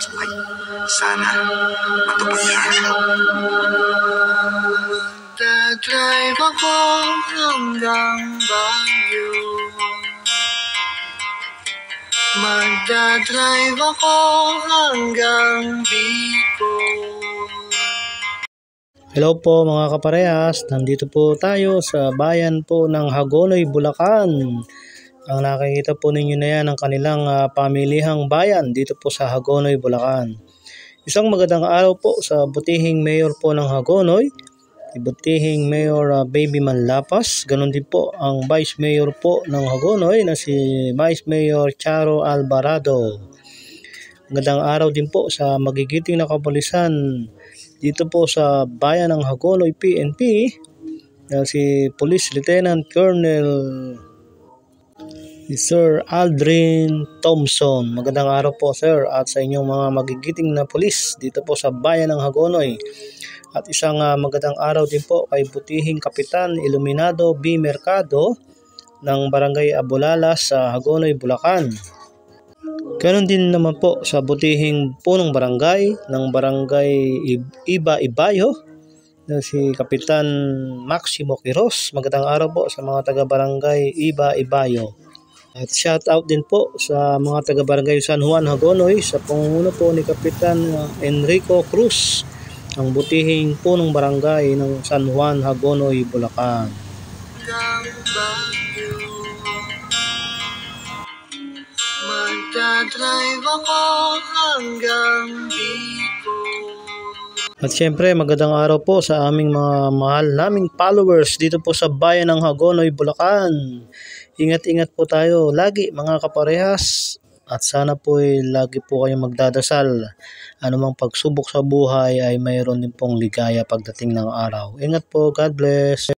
Ay, sana matupad yan. Magdadrive ako hanggang Baguio. Magdadrive ako hanggang Bicol. Hello po mga kaparehas, nandito po tayo sa bayan po ng Hagonoy, Bulacan. Ang nakikita po ninyo na yan ang kanilang pamilihang bayan dito po sa Hagonoy, Bulacan. Isang magandang araw po sa butihing mayor po ng Hagonoy, butihing Mayor Baby Manlapas. Ganon din po ang Vice Mayor po ng Hagonoy na si Vice Mayor Charo Alvarado. Magandang araw din po sa magigiting na kapulisan dito po sa bayan ng Hagonoy PNP na si Police Lieutenant Colonel Sir Aldrin Thompson. Magandang araw po sir at sa inyong mga magigiting na pulis dito po sa bayan ng Hagonoy. At isang magandang araw din po kay butihing Kapitan Iluminado B. Mercado ng Barangay Abulalas sa Hagonoy, Bulacan. Ganon din naman po sa butihing punong barangay ng Barangay Iba Ibayo na si Kapitan Maximo Quiros. Magandang araw po sa mga taga-barangay Iba Ibayo. At shout out din po sa mga taga-barangay San Juan, Hagonoy sa pangunguna po ni Kapitan Enrico Cruz, ang butihing punong barangay ng San Juan, Hagonoy, Bulacan. Magdadrive ako hanggang Bicol. At syempre magandang araw po sa aming mga mahal naming followers dito po sa bayan ng Hagonoy, Bulacan. Ingat-ingat po tayo lagi mga kaparehas at sana po lagi po kayong magdadasal. Anumang pagsubok sa buhay ay mayroon din pong ligaya pagdating ng araw. Ingat po, God bless.